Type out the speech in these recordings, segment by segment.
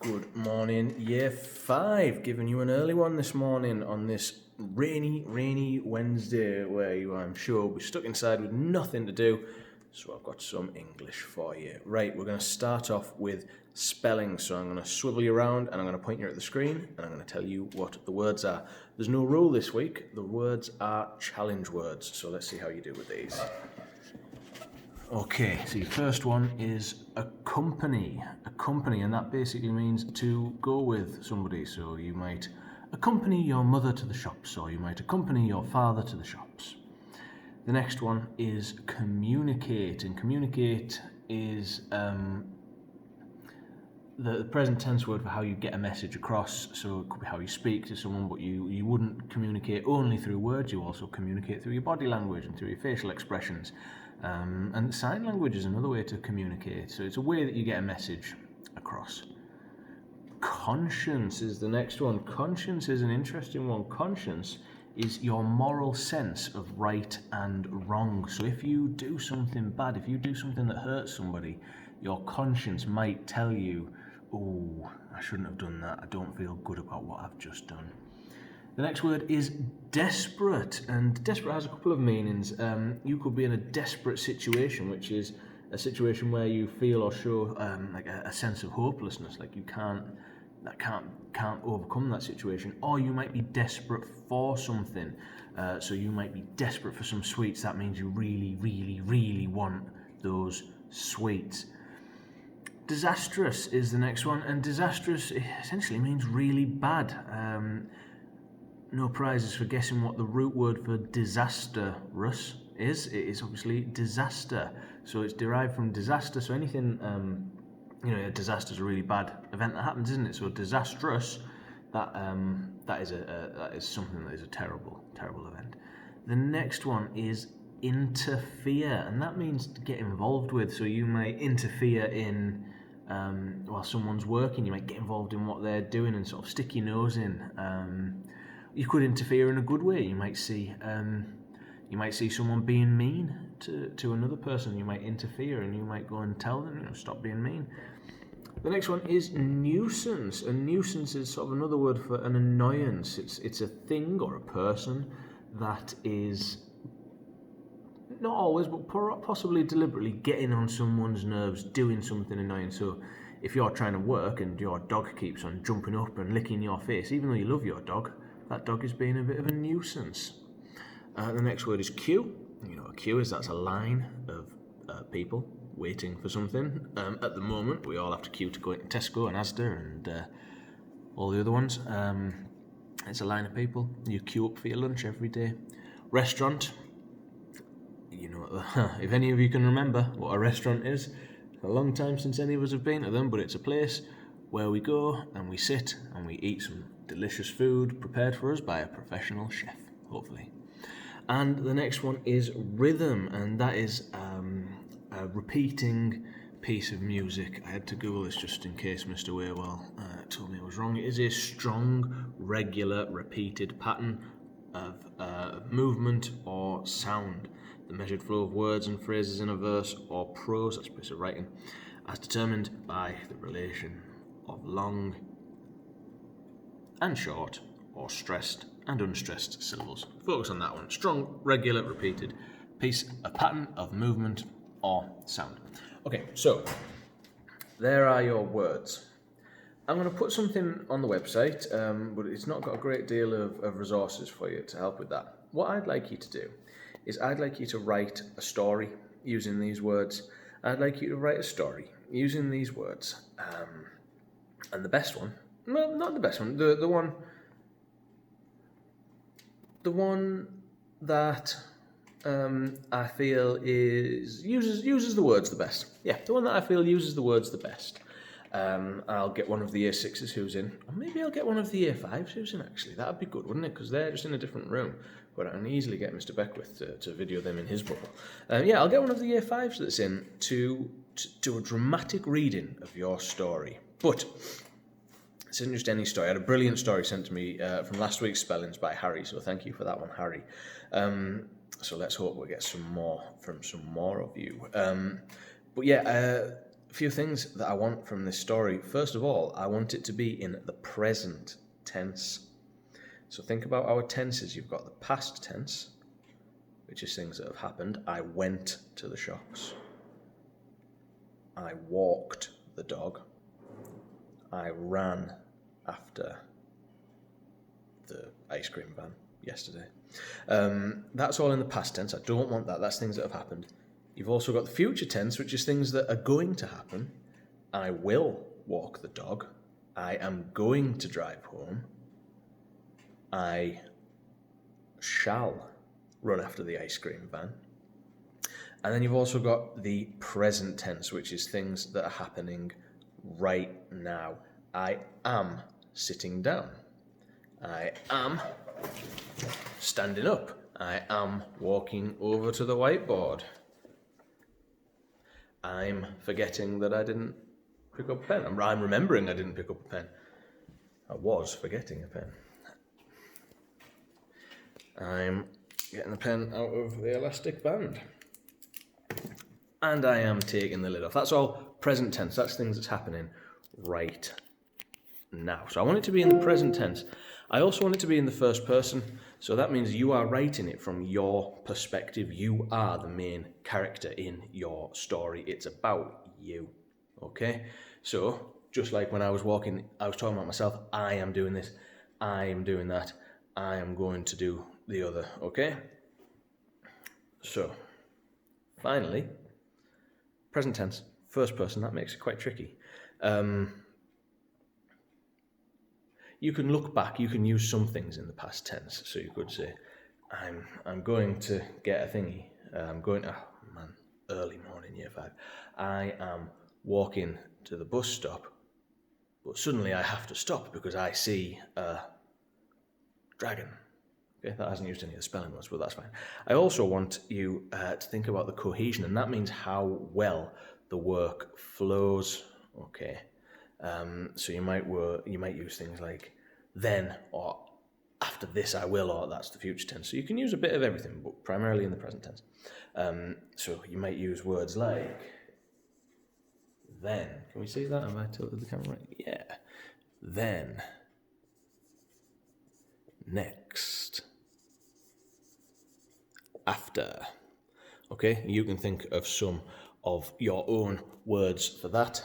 Good morning, Year 5. Giving you an early one this morning on this rainy Wednesday where you, I'm sure, will be stuck inside with nothing to do. So I've got some English for you. Right, we're going to start off with spelling. So I'm going to swivel you around and I'm going to point you at the screen and I'm going to tell you what the words are. There's no rule this week. The words are challenge words. So let's see how you do with these. Okay, so your first one is accompany, and that basically means to go with somebody. So you might accompany your mother to the shops, or you might accompany your father to the shops. The next one is communicate, and communicate is the present tense word for how you get a message across. So it could be how you speak to someone, but you wouldn't communicate only through words. You also communicate through your body language and through your facial expressions. And sign language is another way to communicate. So it's a way that you get a message across. Conscience is the next one. Conscience is an interesting one. Conscience is your moral sense of right and wrong. So if you do something bad, if you do something that hurts somebody, your conscience might tell you, oh, I shouldn't have done that. I don't feel good about what I've just done. The next word is desperate, and desperate has a couple of meanings. You could be in a desperate situation, which is a situation where you feel or show like a sense of hopelessness, like you can't overcome that situation. Or you might be desperate for something. So you might be desperate for some sweets. That means you really want those sweets. Disastrous is the next one, and disastrous essentially means really bad. No prizes for guessing what the root word for disastrous is. It is obviously disaster. So it's derived from disaster. So anything, a disaster is a really bad event that happens, isn't it? So disastrous, that is something that is a terrible event. The next one is interfere, and that means to get involved with. So you may interfere in while someone's working. You might get involved in what they're doing and sort of stick your nose in. You could interfere in a good way. You might see someone being mean to another person. You might interfere and you might go and tell them, stop being mean. The next one is nuisance. A nuisance is sort of another word for an annoyance. It's a thing or a person that is not always, but possibly deliberately getting on someone's nerves, doing something annoying. So if you're trying to work and your dog keeps on jumping up and licking your face, even though you love your dog, that dog is being a bit of a nuisance. The next word is queue. You know what a queue is? That's a line of people waiting for something. At the moment, we all have to queue to go into Tesco and Asda and all the other ones. It's a line of people. You queue up for your lunch every day. Restaurant. You know, if any of you can remember what a restaurant is, a long time since any of us have been to them, but it's a place where we go and we sit and we eat some delicious food prepared for us by a professional chef, hopefully. And the next one is rhythm, and that is a repeating piece of music. I had to Google this just in case Mr. Waywell told me I was wrong. It is a strong, regular, repeated pattern of movement or sound. The measured flow of words and phrases in a verse or prose, that's a piece of writing, as determined by the relation of long and short, or stressed and unstressed syllables. Focus on that one. Strong, regular, repeated piece, a pattern of movement or sound. Okay, so there are your words. I'm going to put something on the website, but it's not got a great deal of resources for you to help with that. What I'd like you to do is I'd like you to write a story using these words. I'd like you to write a story using these words. And the best one, no, not the best one, the one that I feel uses the words the best. Yeah, the one that I feel uses the words the best. I'll get one of the Year 6s who's in, or maybe I'll get one of the Year 5s who's in, actually. That'd be good, wouldn't it? Because they're just in a different room. But I can easily get Mr. Beckwith to video them in his bubble. I'll get one of the Year 5s that's in to do a dramatic reading of your story. But this isn't just any story. I had a brilliant story sent to me from last week's Spellings by Harry, so thank you for that one, Harry. So let's hope we'll get some more from some more of you. few things that I want from this story. First of all, I want it to be in the present tense. So think about our tenses. You've got the past tense, which is things that have happened. I went to the shops. I walked the dog. I ran after the ice cream van yesterday. That's all in the past tense. I don't want that. That's things that have happened. You've also got the future tense, which is things that are going to happen. I will walk the dog. I am going to drive home. I shall run after the ice cream van. And then you've also got the present tense, which is things that are happening right now. I am sitting down. I am standing up. I am walking over to the whiteboard. I'm forgetting that I didn't pick up a pen. I'm remembering I didn't pick up a pen. I was forgetting a pen. I'm getting the pen out of the elastic band. And I am taking the lid off. That's all present tense. That's things that's happening right now. So I want it to be in the present tense. I also want it to be in the first person. So that means you are writing it from your perspective. You are the main character in your story. It's about you. Okay? So just like when I was walking, I was talking about myself. I am doing this. I am doing that. I am going to do the other. Okay? So finally, present tense, first person. That makes it quite tricky. You can look back, you can use some things in the past tense. So you could say, I'm going to get a thingy. I'm going to, early morning, year 5. I am walking to the bus stop, but suddenly I have to stop because I see a dragon. Okay, that hasn't used any of the spelling words, but that's fine. I also want you to think about the cohesion, and that means how well the work flows. Okay. So you might use things like then or after this I will, or that's the future tense. So you can use a bit of everything, but primarily in the present tense. So you might use words like then. Can we see that? Have I tilted the camera right? Yeah. Then. Next. After. Okay, you can think of some of your own words for that.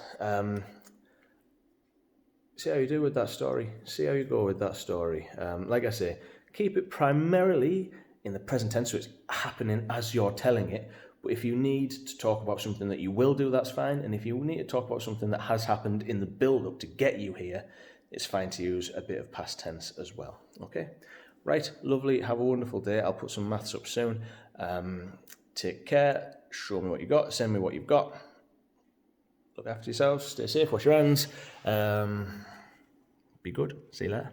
See how you do with that story. See how you go with that story. Like I say, keep it primarily in the present tense, so it's happening as you're telling it. But if you need to talk about something that you will do, that's fine. And if you need to talk about something that has happened in the build-up to get you here, it's fine to use a bit of past tense as well. Okay? Right, lovely. Have a wonderful day. I'll put some maths up soon. Take care. Show me what you got. Send me what you've got. Look after yourselves. Stay safe. Wash your hands. Be good. See you later.